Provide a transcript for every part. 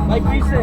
ভাই কিসে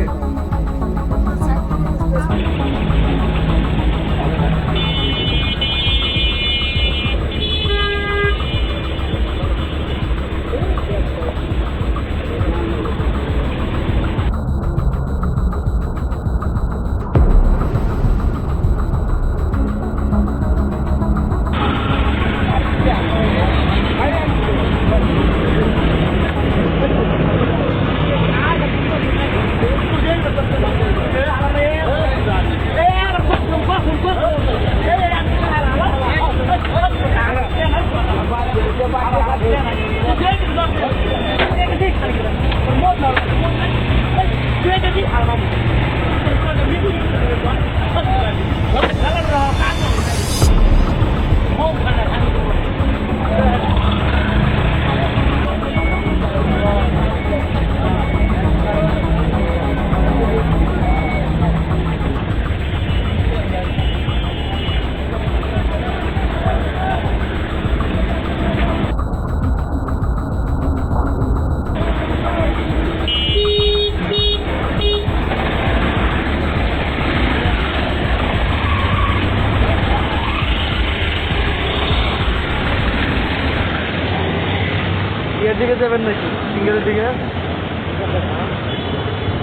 দিকে যাবেন নাকি সিঙ্গেলের দিকে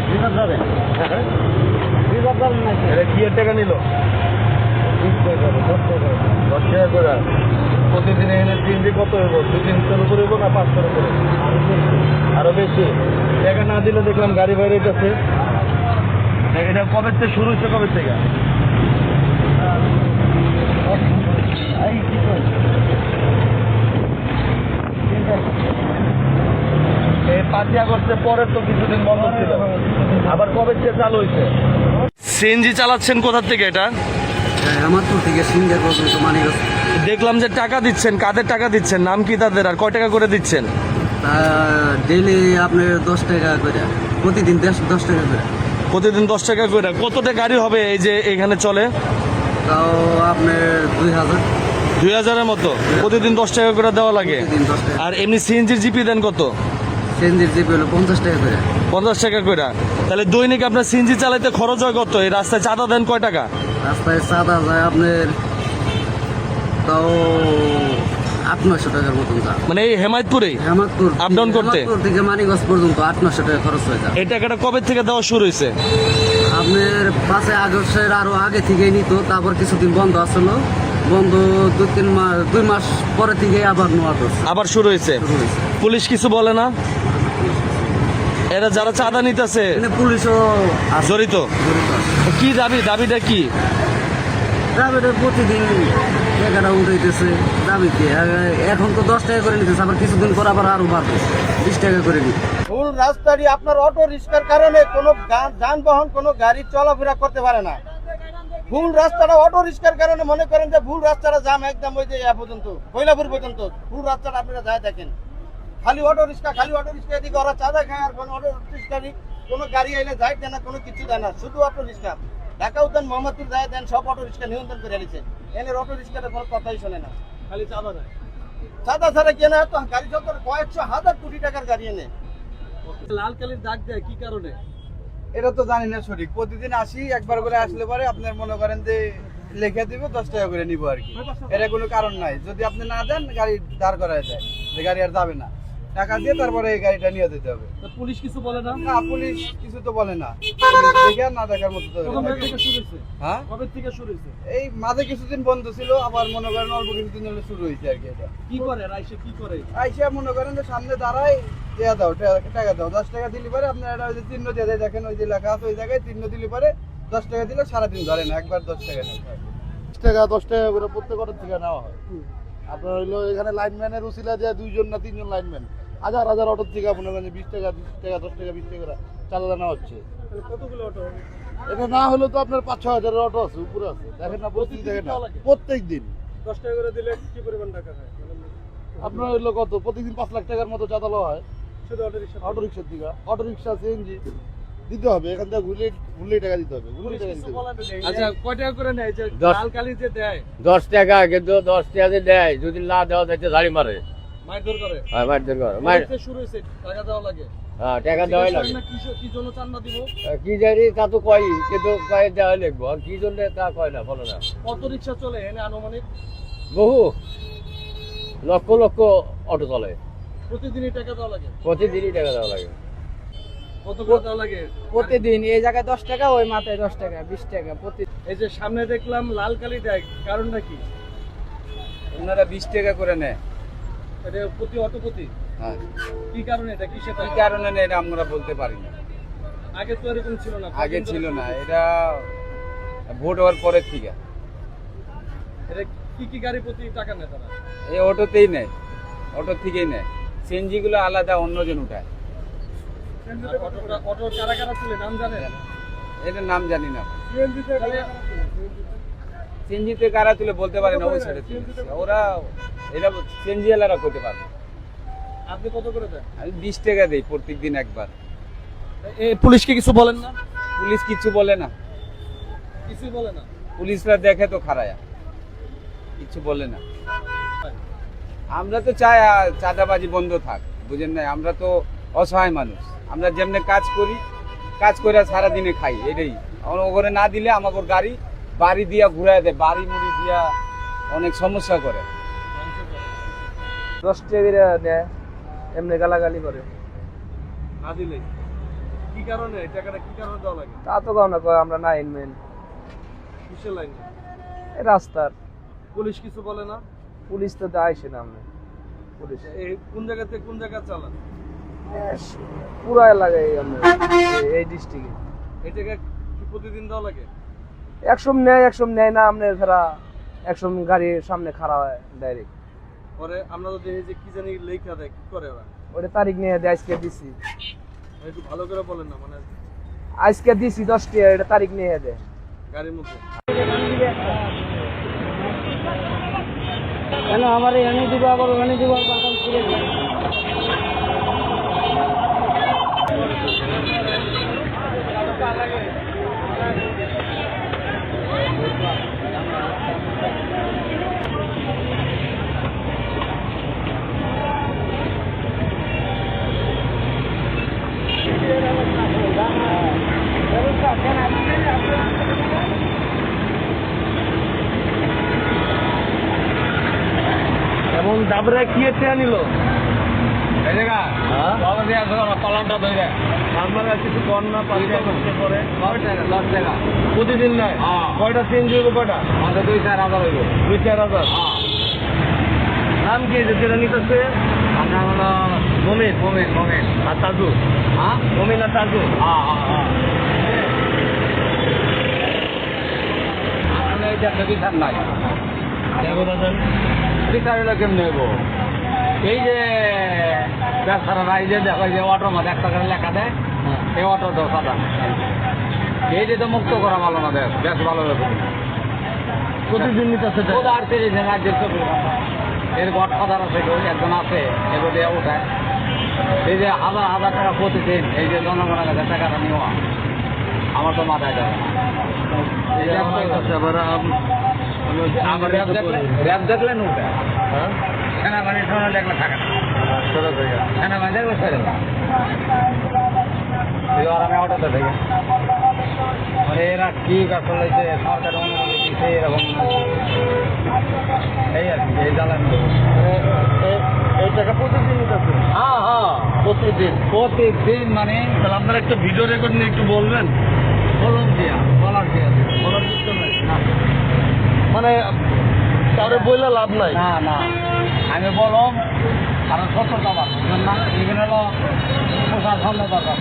কি টাকা নিল 10 টাকা করে প্রতিদিন এখানে সিএনজি কত হইব 2-300 করে হইব না 500 করে আরো বেশি টাকা না দিলে দেখলাম গাড়ি বাইরে কাছে এটা কবে থেকে শুরু হচ্ছে কবে থেকে এই 5 আগস্টের পরে তো কিছুদিন বন্ধ ছিল আবার কবে থেকে চালু হয়েছে সিএনজি চালাচ্ছেন কোথা থেকে এটা আমার তো থেকে সিঙ্গার পর্যন্ত মানিকগঞ্জ দেখলাম যে টাকা দিচ্ছেন কাদের টাকা দিচ্ছেন নাম কি তাদের আর কয় টাকা করে দিচ্ছেন ডেইলি আপনার 10 টাকা করে প্রতিদিন 10 টাকা করে প্রতিদিন 10 টাকা করে কতটা গাড়ি হবে এই যে এখানে চলে তাও আপনার 2000-এর মতো প্রতিদিন 10 টাকা করে দেওয়া লাগে প্রতিদিন 10 টাকা আর এমনি সিএনজির জিপি দেন কত সিএনজির জিপি হলো 50 টাকা করে 50 টাকা করে তাহলে দৈনিক আপনার সিএনজি চালাইতে খরচ হয় কত এই রাস্তায় চাঁদা দেন কয় টাকা রাস্তায় চাঁদা যায় আপনার তাও 800-900 টাকার মতন যায় মানে এই হেমায়তপুরে হেমাদপুর আপ ডাউন করতে হেমাদপুর থেকে মানিকগঞ্জ পর্যন্ত 800-900 টাকা খরচ হয়ে যায় এই টাকাটা কবে থেকে দেওয়া শুরু হয়েছে আপনার 5 আগস্টের আরো আগে থেকেই নিত তারপর কিছুদিন বন্ধ আসলো বন্ধ 2 মাস পরে থেকে আবার নেওয়া করছে আবার শুরু হয়েছে পুলিশ কিছু বলে না এরা যারা চাঁদা নিতেছে পুলিশও জড়িত কি দাবিটা কি দাবিটা প্রতিদিন টাকাটা উঠাইতেছে দাবিতে এখন তো 10 টাকা করে নিতেছে আবার কিছুদিন পর আবার আরো বাড়বে 20 টাকা করে নিতে ফুল রাস্তাটি আপনার অটো রিক্সার কারণে কোনো যানবাহন কোনো গাড়ি চলাফেরা করতে পারে না ফুল রাস্তাটা অটো রিক্সার কারণে মনে করেন যে ফুল রাস্তাটা জাম একদম ওই যে পর্যন্ত কৈলাপুর পর্যন্ত ফুল রাস্তাটা আপনারা যায় দেখেন খালি অটো রিক্সা এদিকে ওরা চাঁদা খায় আর কোনো অটো রিক্সারই কোনো গাড়ি এলে যায় দেয় না কোনো কিছু দেয় না শুধু অটো রিক্সা ঢাকা উদ্যান মোহাম্মদপুর যায় দেন সব অটো রিক্সা নিয়ন্ত্রণ করে এসেছে এনে অটো রিক্সাটা কোনো কথাই শোনে না খালি চাঁদা দেয় চাঁদা ছাড়া কেনা তো গাড়ি যত কয়েকশো হাজার কোটি টাকার গাড়ি এনে লাল কালির দাগ দেয় কি কারণে এটা তো জানি না সঠিক প্রতিদিন আসি একবার করে আসলে পরে আপনার মনে করেন যে লিখে দিব 10 টাকা করে নিব আর কি এটা কোনো কারণ নাই যদি আপনি না দেন গাড়ি দাঁড় করায় যায় যে গাড়ি আর যাবে না টাকা দিয়ে তারপরে এই গাড়িটা নিয়ে যেতে হবে পুলিশ কিছু বলে না না পুলিশ কিছু তো বলে না দেখে আর না দেখার মতো তো হ্যাঁ কবে থেকে শুরু হয়েছে এই মাঝে কিছুদিন বন্ধ ছিল আবার মনে করেন অল্প কিছুদিন হলে শুরু হয়েছে আর কি এটা কি করে রাইসে কি করে আইসা মনে করেন যে সামনে দাঁড়ায় দেয়া দাও টাকা দাও 10 টাকা দিলে পরে আপনার এটা ওই যে চিহ্ন দিয়ে দেয় দেখেন ওই যে লেখা আছে ওই জায়গায় চিহ্ন দিলে পরে 10 টাকা দিলে সারাদিন ধরে না একবার 10 টাকা নেয় 10 টাকা করে প্রত্যেক অটো থেকে নেওয়া হয় আপনার হইলো এখানে লাইনম্যানের উসিলা দেওয়া 2 জন না 3 জন লাইনম্যান হাজার অটো থেকে আপনার 20 টাকা 10 টাকা 20 টাকা চাঁদা নেওয়া হচ্ছে কতগুলো অটো এটা না হলে তো আপনার 5-6 হাজারের অটো আছে উপরে আছে দেখেন না প্রতিদিন দেখেন না প্রত্যেক দিন 10 টাকা করে দিলে কি পরিমাণ টাকা হয় আপনার হইলো কত প্রতিদিন 5 লাখ টাকার মতো চাঁদা লওয়া হয় শুধু অটো রিক্সার দিকে অটো রিক্সা সিএনজি দিতে হবে এখান থেকে ঘুরলেই টাকা দিতে হবে আচ্ছা কয় টাকা করে নেয় যে লাল কালি যে দেয় 10 টাকা কিন্তু 10 টাকা দেয় যদি না দেওয়া যাইতে ঝাড়ি মারে মারধর করে হ্যাঁ মারধর করে মার কোথা থেকে শুরু হয়েছে টাকা দেওয়া লাগে হ্যাঁ টাকা দেওয়াই লাগে না কি জন্য চান না দিব কি জানি তা তো কয় কিন্তু কয় দেওয়াই লাগবো আর কি জন্য তা কয় না বলো না কত রিক্সা চলে এনে আনুমানিক বহু লক্ষ লক্ষ অটো চলে প্রতিদিনই টাকা দেওয়া লাগে প্রতিদিনই টাকা দেওয়া লাগে কত করে দেওয়া লাগে প্রতিদিন এই জায়গায় 10 টাকা ওই মাথায় 10 টাকা 20 টাকা প্রতি এই যে সামনে দেখলাম লাল কালি দেয় কারণটা কি ওনারা 20 টাকা করে নেয়। এটা প্রতি অটো প্রতি হ্যাঁ কি কারণে এটা কিসের কি টাকা? কারণে নেয় এটা আমরা বলতে পারি না। আগে তো এরকম ছিল না আগে ছিল না, এটা ভোট হওয়ার পরের থেকে এটা কি কি গাড়ি প্রতি টাকা নেয় তারা এই অটোতেই নেয়, অটো থেকেই নেয়। সিএনজি গুলো আলাদা অন্যজন উঠায়, আর অটো কারা কারা ছিল নাম জানেন এটার নাম জানি না। তাহলে সিএনজিতে কারা তুলে বলতে পারে না, ওই সাইডে ওরা এটা সিএনজি ওয়ালারা করতে পারবে। আপনি কত করে দেন আমি 20 টাকা দিই প্রত্যেকদিন একবার। এই পুলিশকে কিছু বলেন না পুলিশ কিছু বলে না, কিছুই বলে না পুলিশরা দেখে তো খারায়া, কিছু বলে না। আমরা তো চাই চাঁদাবাজি বন্ধ থাক, বুঝেন না? আমরা তো অসহায় মানুষ, আমরা যেমনি কাজ করি, কাজ করে সারাদিনে খাই, এটাই। ওখানে না দিলে আমাকে গাড়ি বাড়ি দিয়া ঘুরাই দেয়, বাড়ি মুড়ি দিয়া অনেক সমস্যা করে। 10 টাকা নেয় এমনি গালাগালি করে না দিলে কি কারণে এই টাকাটা কি কারণে দেওয়া লাগে তা তো কাও না কয় আমরা না ইনমেন কিসের লাইন রাস্তার পুলিশ কিছু বলে না পুলিশ তো আইসে না আমরা পুলিশ এই কোন জায়গাতে কোন জায়গা চালান পুরো এলাকায় আমরা এই ডিস্ট্রিক্টে এই টাকা কি প্রতিদিন দেওয়া লাগে একশো নেয় না আপনার ধরা 100 গাড়ির সামনে খাড়া হয় ডাইরেক্ট পরে আমরা তো দেখি যে কি জানি লেখা দেয় কি করে ওরা ওটা তারিখ নিয়ে দেয় আজকে দিছি একটু ভালো করে বলেন না মানে আজকে দিছি 10 টাকা এটা তারিখ নিয়ে দেয় গাড়ির মধ্যে কেন আমার এনে দিব আবার ওখানে দিব বাগান করে এমন দাবরা কি এতে আনিল এই জায়গা বাবা দিয়ে আসো আমার কলমটা ধরে আমার কিছু কন্যা পালিয়ে করতে পরে 10 টাকা প্রতিদিন নয় কয়টা চেঞ্জ হইব কয়টা আমাদের 2-4 হাজার হইব 2-4 হাজার নাম কি যেটা নিতেছে আমরা হলো মমিন আর তাজু মমিন আর তাজু আসলে এটা বিচার নাই, বিচার হলে কেমনি হইব? এই যে ব্যবসারা এই যে দেখো, এই যে অটোর মধ্যে 1 টাকা লেখা দেয়, এই অটো তো সাদা, এই যে তো মুক্ত করা ভালো না, বেশ ভালো হবে। প্রতিদিন নিতেছে আর 30 রাজ্যের চব্বিশ ঘন্টা এর গডফাদার আছে, কেউ একজন আছে, এগুলো দিয়ে উঠায়। এই যে হাজার টাকা প্রতিদিন এই যে জনগণের কাছে টাকাটা নেওয়া, আমার তো মাথায় যাবে না। আমার র্যাব দেখলেন উঠে, সেনাবাহিনীর সময় দেখলে থাকে না, সেনাবাহিনী দেখলে ছেড়ে না। এবার আমি অটোতে থেকে মানে এরা কি আসলে যে সরকার অনুমতি দিচ্ছে এরকম এই আর কি, এই জ্বালানি এই টাকা প্রতিদিন নিতেছে হ্যাঁ প্রতিদিন মানে তাহলে আপনারা একটা ভিডিও রেকর্ড নিয়ে একটু বলবেন বলার দিয়া বলার কিছু নাই মানে কারো বইলে লাভ নাই না আমি বললাম কারণ সত্যতা আমার বুঝলেন না, এখানে হলো প্রশাসন দরকার,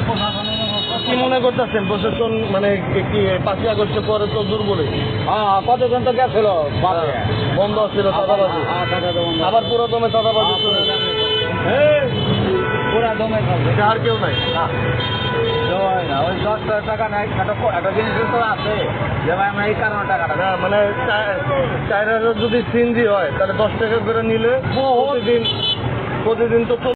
প্রশাসনের কি মনে করতেছেন প্রশাসন মানে কি 5 আগস্টের পরে তো দুর্বলই হ্যাঁ কতজন তো গেছিল বাদে বন্ধ ছিল চাঁদাবাজি আবার পুরো দমে চাঁদাবাজি শুরু পুরা দমে চলছে, এটা আর কেউ নাই ওই 10 টাকা নাই, একটা জিনিস তো আছে যে ভাই আমরা এই কারণে টাকাটা না মানে 4,000 যদি সিএনজি হয় তাহলে 10 টাকা করে নিলে প্রতিদিন তো